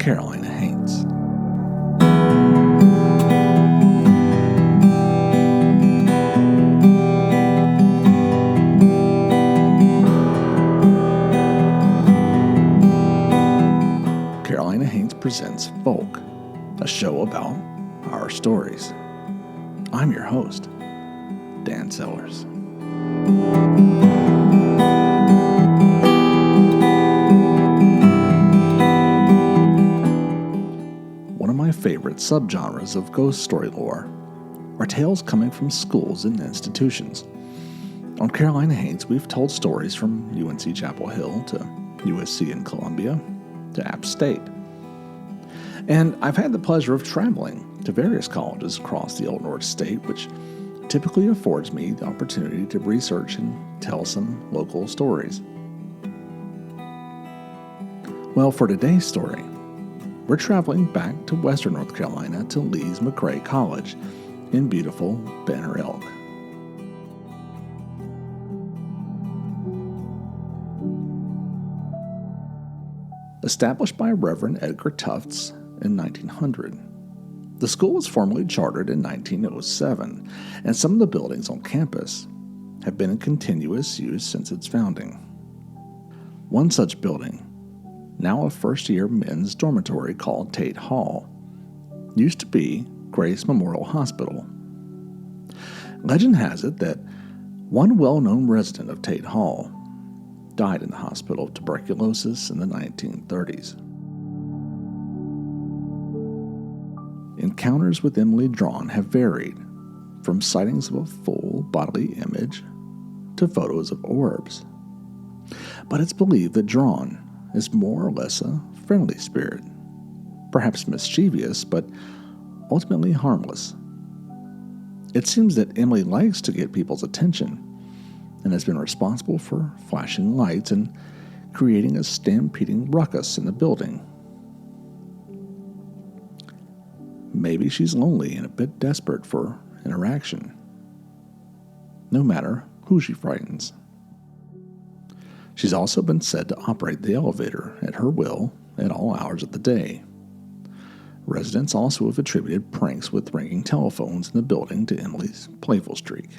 Carolina Haints. Carolina Haints presents Folk, a show about our stories. I'm your host, Dan Sellers. One of my favorite subgenres of ghost story lore are tales coming from schools and institutions. On Carolina Haints, we've told stories from UNC Chapel Hill to USC in Columbia to App State. And I've had the pleasure of traveling to various colleges across the Old North State, which typically affords me the opportunity to research and tell some local stories. Well, for today's story, we're traveling back to Western North Carolina to Lees-McRae College in beautiful Banner Elk. Established by Reverend Edgar Tufts in 1900, the school was formally chartered in 1907, and some of the buildings on campus have been in continuous use since its founding. One such building, now a first-year men's dormitory called Tate Hall, used to be Grace Memorial Hospital. Legend has it that one well-known resident of Tate Hall died in the hospital of tuberculosis in the 1930s. Encounters with Emily Draughn have varied, from sightings of a full bodily image to photos of orbs. But it's believed that Draughn is more or less a friendly spirit, perhaps mischievous, but ultimately harmless. It seems that Emily likes to get people's attention and has been responsible for flashing lights and creating a stampeding ruckus in the building. Maybe she's lonely and a bit desperate for interaction, no matter who she frightens. She's also been said to operate the elevator at her will at all hours of the day. Residents also have attributed pranks with ringing telephones in the building to Emily's playful streak.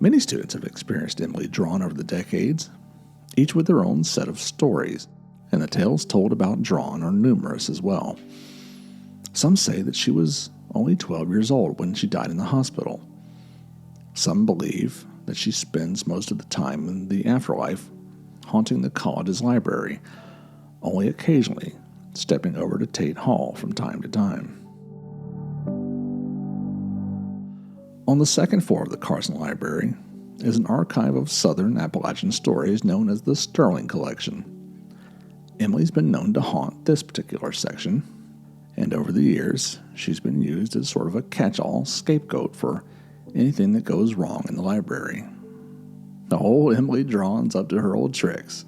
Many students have experienced Emily Draughn over the decades, each with their own set of stories, and the tales told about Draughn are numerous as well. Some say that she was only 12 years old when she died in the hospital. Some believe that she spends most of the time in the afterlife haunting the college's library, only occasionally stepping over to Tate Hall from time to time. On the second floor of the Carson Library is an archive of Southern Appalachian stories known as the Sterling Collection. Emily's been known to haunt this particular section, and over the years, she's been used as sort of a catch-all scapegoat for anything that goes wrong in the library. The whole Emily Draughn's up to her old tricks.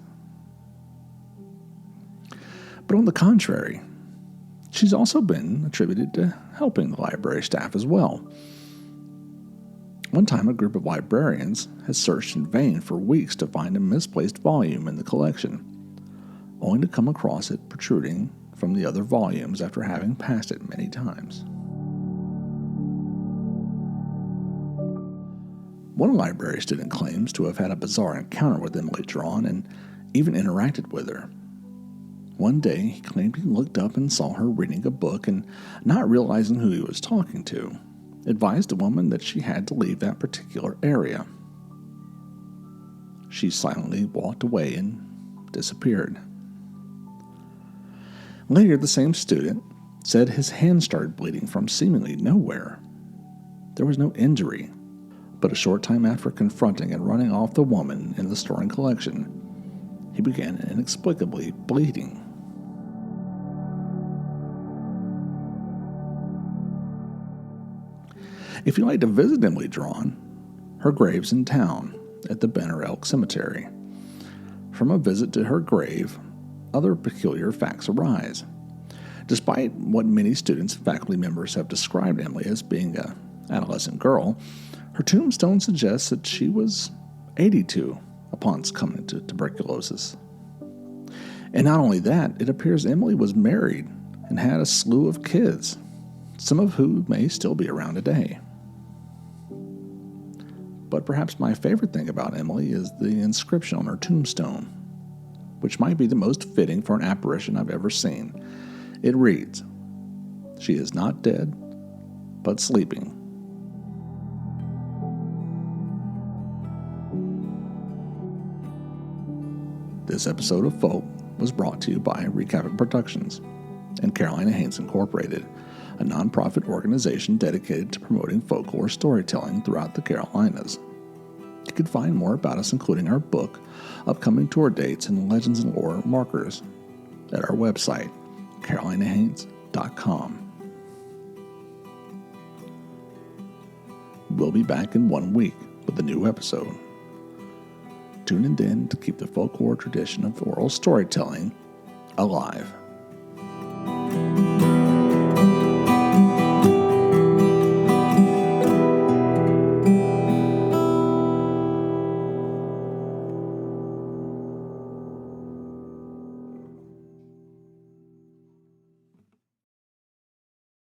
But on the contrary, she's also been attributed to helping the library staff as well. One time, a group of librarians had searched in vain for weeks to find a misplaced volume in the collection, only to come across it protruding from the other volumes after having passed it many times. One library student claims to have had a bizarre encounter with Emily Draughn and even interacted with her. One day, he claimed he looked up and saw her reading a book and, not realizing who he was talking to, advised a woman that she had to leave that particular area. She silently walked away and disappeared. Later, the same student said his hand started bleeding from seemingly nowhere. There was no injury, but a short time after confronting and running off the woman in the Sterling Collection, he began inexplicably bleeding. If you'd like to visit Emily Draughn, her grave's in town at the Banner Elk Cemetery. From a visit to her grave, other peculiar facts arise. Despite what many students and faculty members have described Emily as being an adolescent girl, her tombstone suggests that she was 82 upon succumbing to tuberculosis. And not only that, it appears Emily was married and had a slew of kids, some of whom may still be around today. But perhaps my favorite thing about Emily is the inscription on her tombstone, which might be the most fitting for an apparition I've ever seen. It reads, "She is not dead, but sleeping." This episode of Folk was brought to you by Recapping Productions and Carolina Haints Incorporated, a nonprofit organization dedicated to promoting folklore storytelling throughout the Carolinas. You can find more about us, including our book, upcoming tour dates, and legends and lore markers at our website, carolinahaints.com. We'll be back in 1 week with a new episode. Tune in then to keep the folklore tradition of oral storytelling alive.